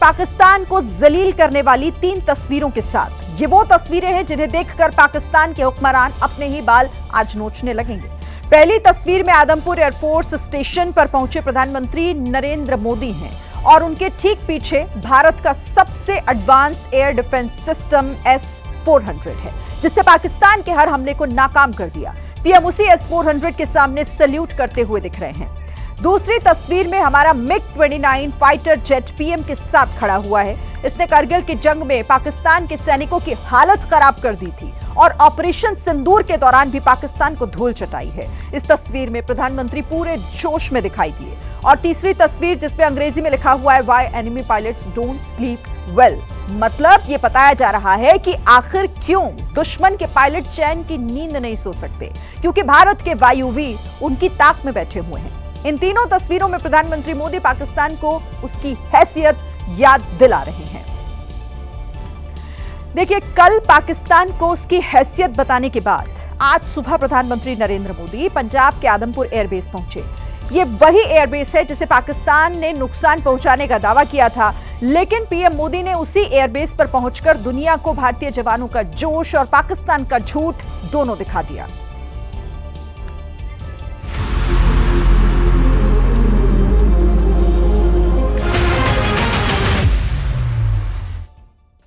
पाकिस्तान को जलील करने वाली 3 तस्वीरों के साथ। ये वो तस्वीरें हैं जिन्हें देखकर पाकिस्तान के हुक्मरान अपने ही बाल आज नोचने लगेंगे। पहली तस्वीर में आदमपुर एयरफोर्स स्टेशन पर पहुंचे प्रधानमंत्री नरेंद्र मोदी हैं और उनके ठीक पीछे भारत का सबसे advance air defence system S-400 है, जिसने पाकिस्तान के हर हमले को नाकाम कर दिया। पीएम उसी S-400 के सामने सैल्यूट करते हुए दिख रहे हैं। दूसरी तस्वीर में हमारा MiG-29 फाइटर जेट पीएम के साथ खड़ा हुआ है। इसने कारगिल की जंग में पाकिस्तान के सैनिकों की हालत खराब कर दी थी और ऑपरेशन सिंदूर के दौरान भी पाकिस्तान को धूल चटाई है। इस तस्वीर में प्रधानमंत्री पूरे जोश में दिखाई दिए। और तीसरी तस्वीर जिसपे अंग्रेजी में लिखा हुआ है why enemy pilots don't sleep well, मतलब ये बताया जा रहा है कि आखिर क्यों दुश्मन के पायलट चैन की नींद नहीं सो सकते, क्योंकि भारत के वायुवीर उनकी ताक में बैठे हुए हैं। इन तीनों तस्वीरों में प्रधानमंत्री मोदी पाकिस्तान को उसकी हैसियत याद दिला रहे हैं। देखिए, कल पाकिस्तान को उसकी हैसियत बताने के बाद आज सुबह प्रधानमंत्री नरेंद्र मोदी पंजाब के आदमपुर एयरबेस पहुंचे। ये वही एयरबेस है जिसे पाकिस्तान ने नुकसान पहुंचाने का दावा किया था, लेकिन पीएम मोदी ने उसी एयरबेस पर पहुंचकर दुनिया को भारतीय जवानों का जोश और पाकिस्तान का झूठ दोनों दिखा दिया।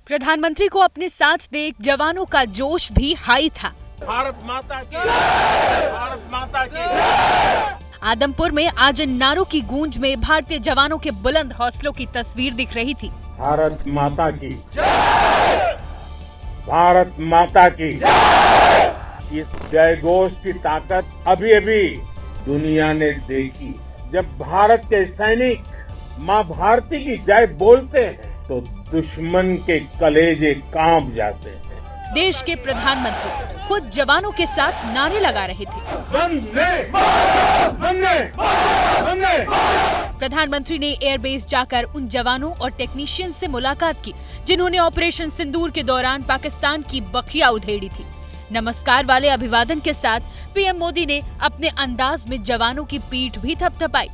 प्रधानमंत्री को अपने साथ देख जवानों का जोश भी हाई था। भारत माता की, भारत माता की। आदमपुर में आज इन नारों की गूंज में भारतीय जवानों के बुलंद हौसलों की तस्वीर दिख रही थी। भारत माता की, भारत माता की। इस जय घोष की ताकत अभी अभी दुनिया ने देखी। जब भारत के सैनिक माँ भारती की जय बोलते हैं तो दुश्मन के कलेजे कांप जाते हैं। देश के प्रधानमंत्री खुद जवानों के साथ नारे लगा रहे थे। वंदे, वंदे, वंदे। प्रधानमंत्री ने एयरबेस जाकर उन जवानों और टेक्नीशियन से मुलाकात की जिन्होंने ऑपरेशन सिंदूर के दौरान पाकिस्तान की बखिया उधेड़ी थी। नमस्कार वाले अभिवादन के साथ पीएम मोदी ने अपने अंदाज में जवानों की पीठ भी थपथपाई।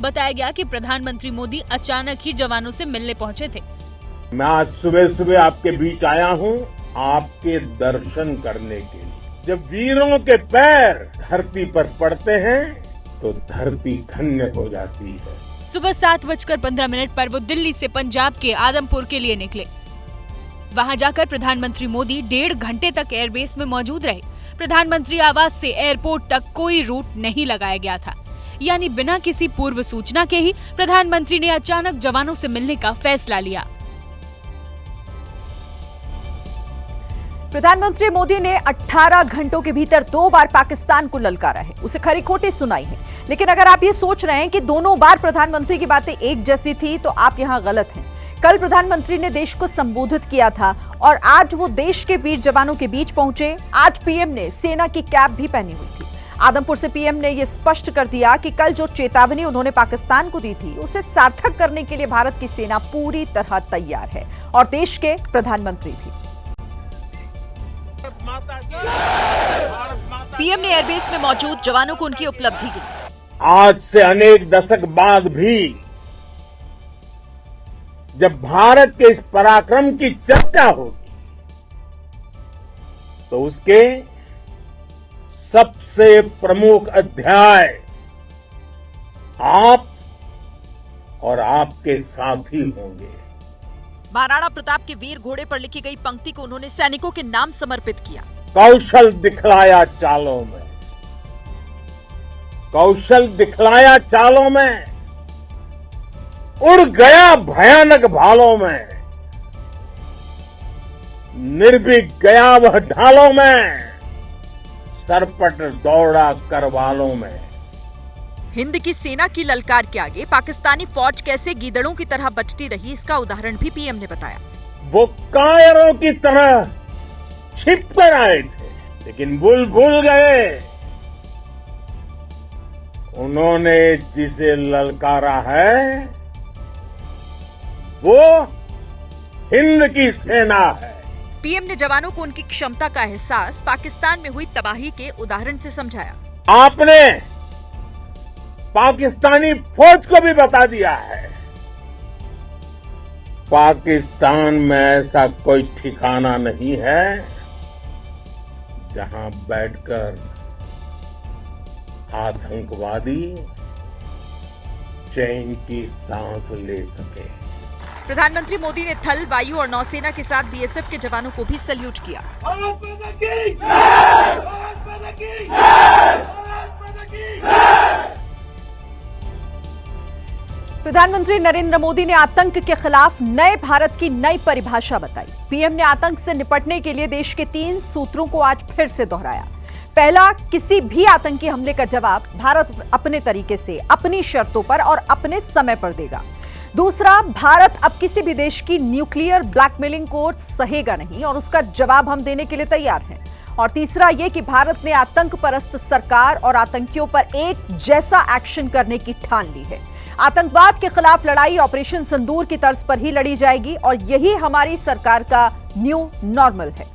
बताया गया कि प्रधानमंत्री मोदी अचानक ही जवानों से मिलने पहुंचे थे। मैं आज सुबह सुबह आपके बीच आया हूँ आपके दर्शन करने के लिए। जब वीरों के पैर धरती पर पड़ते हैं तो धरती धन्य हो जाती है। सुबह 7:15 पर वो दिल्ली से पंजाब के आदमपुर के लिए निकले। वहां जाकर प्रधानमंत्री मोदी 1.5 घंटे तक एयरबेस में मौजूद रहे। प्रधानमंत्री आवास से एयरपोर्ट तक कोई रूट नहीं लगाया गया था, यानी बिना किसी पूर्व सूचना के ही प्रधानमंत्री ने अचानक जवानों से मिलने का फैसला लिया। प्रधानमंत्री मोदी ने 18 घंटों के भीतर 2 बार पाकिस्तान को ललकारा है, उसे खरी खोटी सुनाई है। लेकिन अगर आप ये सोच रहे हैं कि दोनों बार प्रधानमंत्री की बातें एक जैसी थी तो आप यहां गलत हैं। कल प्रधानमंत्री ने देश को संबोधित किया था और आज वो देश के वीर जवानों के बीच पहुंचे। आज पीएम ने सेना की कैप भी पहनी हुई थी। आदमपुर से पीएम ने यह स्पष्ट कर दिया कि कल जो चेतावनी उन्होंने पाकिस्तान को दी थी उसे सार्थक करने के लिए भारत की सेना पूरी तरह तैयार है और देश के प्रधानमंत्री भी। पीएम ने एयरबेस में मौजूद जवानों को उनकी उपलब्धि दी। आज से अनेक दशक बाद भी जब भारत के इस पराक्रम की चर्चा होगी तो उसके सबसे प्रमुख अध्याय आप और आपके साथी होंगे। महाराणा प्रताप के वीर घोड़े पर लिखी गई पंक्ति को उन्होंने सैनिकों के नाम समर्पित किया। कौशल दिखलाया चालों में, कौशल दिखलाया चालों में, उड़ गया भयानक भालों में, निर्भीक गया वह ढालों में, सरपट दौड़ा करवालों में। हिंद की सेना की ललकार के आगे पाकिस्तानी फौज कैसे गीदड़ों की तरह बचती रही, इसका उदाहरण भी पीएम ने बताया। वो कायरों की तरह छिप कर आए थे, लेकिन भूल गए उन्होंने जिसे ललकारा है वो हिंद की सेना है। पीएम ने जवानों को उनकी क्षमता का एहसास पाकिस्तान में हुई तबाही के उदाहरण से समझाया। आपने पाकिस्तानी फौज को भी बता दिया है पाकिस्तान में ऐसा कोई ठिकाना नहीं है जहां बैठकर आतंकवादी चैन की सांस ले सके। प्रधानमंत्री मोदी ने थल, वायु और नौसेना के साथ बीएसएफ के जवानों को भी सैल्यूट किया। प्रधानमंत्री नरेंद्र मोदी ने आतंक के खिलाफ नए भारत की नई परिभाषा बताई। पीएम ने आतंक से निपटने के लिए देश के 3 सूत्रों को आज फिर से दोहराया। पहला, किसी भी आतंकी हमले का जवाब भारत अपने तरीके से, अपनी शर्तों पर और अपने समय पर देगा। दूसरा, भारत अब किसी भी देश की न्यूक्लियर ब्लैकमेलिंग को सहेगा नहीं और उसका जवाब हम देने के लिए तैयार हैं। और तीसरा ये कि भारत ने आतंक परस्त सरकार और आतंकियों पर एक जैसा एक्शन करने की ठान ली है। आतंकवाद के खिलाफ लड़ाई ऑपरेशन सिंदूर की तर्ज पर ही लड़ी जाएगी और यही हमारी सरकार का न्यू नॉर्मल है।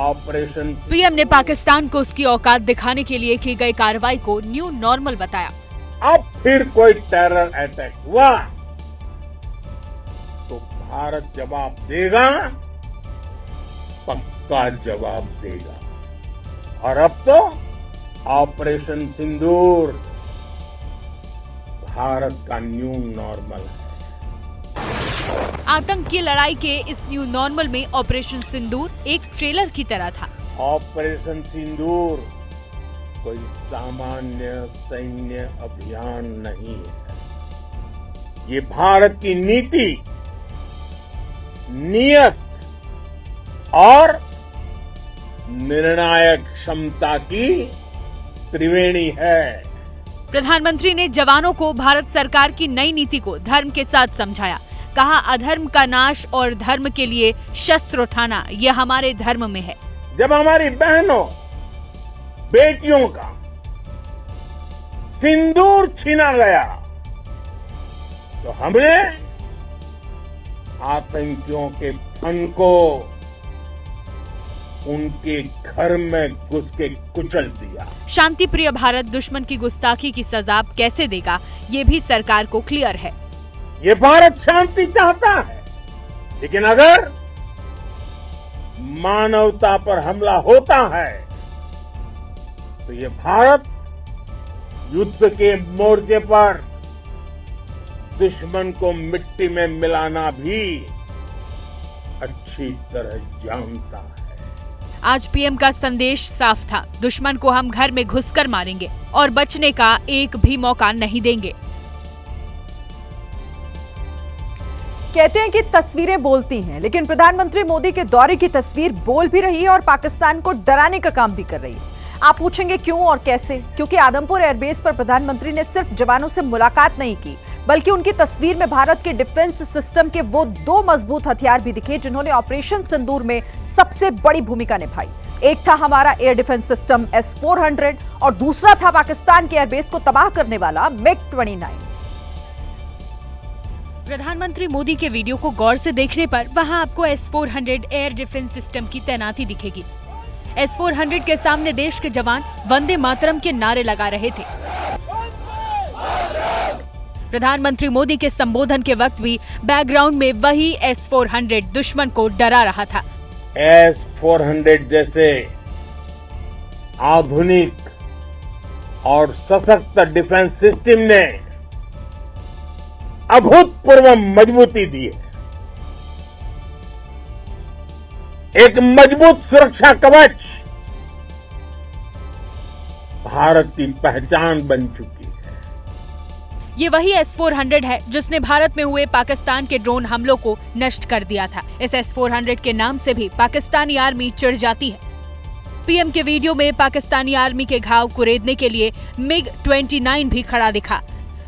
ऑपरेशन पीएम ने पाकिस्तान को उसकी औकात दिखाने के लिए की गई कार्रवाई को न्यू नॉर्मल बताया। अब फिर कोई टेरर अटैक हुआ तो भारत जवाब देगा, पक्का जवाब देगा। और अब तो ऑपरेशन सिंदूर भारत का न्यू नॉर्मल है। आतंक की लड़ाई के इस न्यू नॉर्मल में ऑपरेशन सिंदूर एक ट्रेलर की तरह था। ऑपरेशन सिंदूर कोई सामान्य सैन्य अभियान नहीं है। ये भारत की नीति, नियत और निर्णायक क्षमता की त्रिवेणी है। प्रधानमंत्री ने जवानों को भारत सरकार की नई नीति को धर्म के साथ समझाया। कहा, अधर्म का नाश और धर्म के लिए शस्त्र उठाना यह हमारे धर्म में है। जब हमारी बहनों बेटियों का सिंदूर छीना गया तो हमने आतंकियों के फन को उनके घर में घुस के कुचल दिया। शांति प्रिय भारत दुश्मन की गुस्ताखी की सजा कैसे देगा, ये भी सरकार को क्लियर है। ये भारत शांति चाहता है, लेकिन अगर मानवता पर हमला होता है तो ये भारत युद्ध के मोर्चे पर दुश्मन को मिट्टी में मिलाना भी अच्छी तरह जानता है। आज पीएम का संदेश साफ था, दुश्मन को हम घर में घुसकर मारेंगे और बचने का एक भी मौका नहीं देंगे। कहते हैं कि तस्वीरें बोलती हैं, लेकिन प्रधानमंत्री मोदी के दौरे की तस्वीर बोल भी रही है और पाकिस्तान को डराने का काम भी कर रही है। आप पूछेंगे क्यों और कैसे? क्योंकि आदमपुर एयरबेस पर प्रधानमंत्री ने सिर्फ जवानों से मुलाकात नहीं की, बल्कि उनकी तस्वीर में भारत के डिफेंस सिस्टम के वो 2 मजबूत हथियार भी दिखे जिन्होंने ऑपरेशन सिंदूर में सबसे बड़ी भूमिका निभाई। एक था हमारा एयर डिफेंस सिस्टम S-400 और दूसरा था पाकिस्तान के एयरबेस को तबाह करने वाला MiG-29। प्रधानमंत्री मोदी के वीडियो को गौर से देखने पर वहां आपको S-400 एयर डिफेंस सिस्टम की तैनाती दिखेगी। S-400 के सामने देश के जवान वंदे मातरम के नारे लगा रहे थे। प्रधानमंत्री मोदी के संबोधन के वक्त भी बैकग्राउंड में वही S-400 दुश्मन को डरा रहा था। S-400 जैसे आधुनिक और सशक्त डिफेंस सिस्टम ने अभूतपूर्व मजबूती दी है। एक मजबूत सुरक्षा कवच भारत की पहचान बन चुकी है। ये वही S-400 है जिसने भारत में हुए पाकिस्तान के ड्रोन हमलों को नष्ट कर दिया था। इस S-400 के नाम से भी पाकिस्तानी आर्मी चिढ़ जाती है। पीएम के वीडियो में पाकिस्तानी आर्मी के घाव कुरेदने के लिए MiG-29 भी खड़ा दिखा।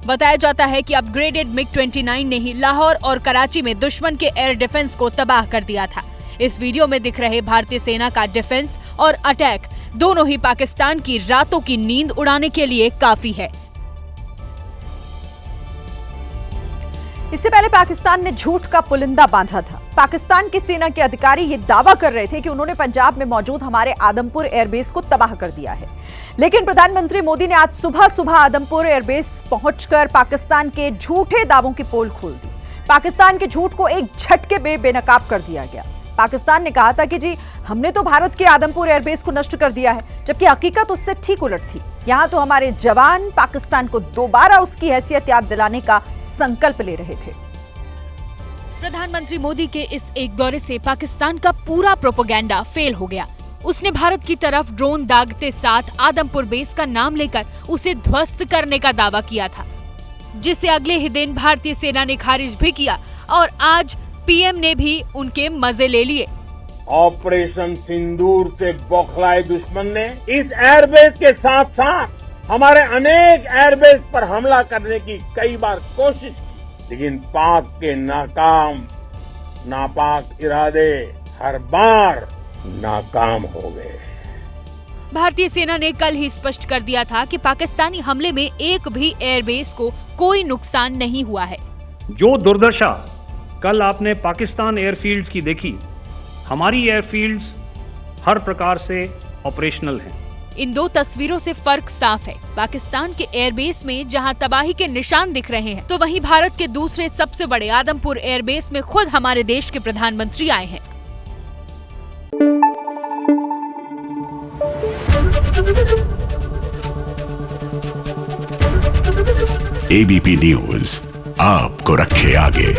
बताया जाता है कि अपग्रेडेड MiG-29 ने ही लाहौर और कराची में दुश्मन के एयर डिफेंस को तबाह कर दिया था। इस वीडियो में दिख रहे भारतीय सेना का डिफेंस और अटैक दोनों ही पाकिस्तान की रातों की नींद उड़ाने के लिए काफी है। इससे पहले पाकिस्तान ने झूठ का पुलिंदा बांधा था। पाकिस्तान की सेना के अधिकारी ये दावा कर रहे थे कि उन्होंने पंजाब में मौजूद हमारे आदमपुर एयरबेस को तबाह कर दिया है, लेकिन प्रधानमंत्री मोदी ने आज सुबह सुबह आदमपुर एयरबेस पहुंचकर पाकिस्तान के झूठे दावों की पोल खोल दी। पाकिस्तान के झूठ को एक झटके में बेनकाब कर दिया गया। पाकिस्तान ने कहा था कि जी हमने तो भारत के आदमपुर एयरबेस को नष्ट कर दिया है, जबकि हकीकत उससे ठीक उलट थी। यहां तो हमारे जवान पाकिस्तान को दोबारा उसकी हैसियत याद दिलाने का संकल्प ले रहे थे। प्रधानमंत्री मोदी के इस एक दौरे से पाकिस्तान का पूरा प्रोपेगेंडा फेल हो गया। उसने भारत की तरफ ड्रोन दागते साथ आदमपुर बेस का नाम लेकर उसे ध्वस्त करने का दावा किया था, जिसे अगले ही दिन भारतीय सेना ने खारिज भी किया और आज पीएम ने भी उनके मजे ले लिए। ऑपरेशन सिंदूर से बौखलाए दुश्मन ने इस एयरबेस के साथ साथ हमारे अनेक एयरबेस पर हमला करने की कई बार कोशिश की, लेकिन पाक के नापाक इरादे हर बार नाकाम हो गए। भारतीय सेना ने कल ही स्पष्ट कर दिया था कि पाकिस्तानी हमले में एक भी एयरबेस को कोई नुकसान नहीं हुआ है। जो दुर्दशा कल आपने पाकिस्तान एयरफील्ड्स की देखी, हमारी एयरफील्ड्स हर प्रकार से ऑपरेशनल हैं। इन दो तस्वीरों से फर्क साफ है। पाकिस्तान के एयरबेस में जहां तबाही के निशान दिख रहे हैं, तो वहीं भारत के दूसरे सबसे बड़े आदमपुर एयरबेस में खुद हमारे देश के प्रधानमंत्री आए हैं। एबीपी न्यूज आपको रखे आगे।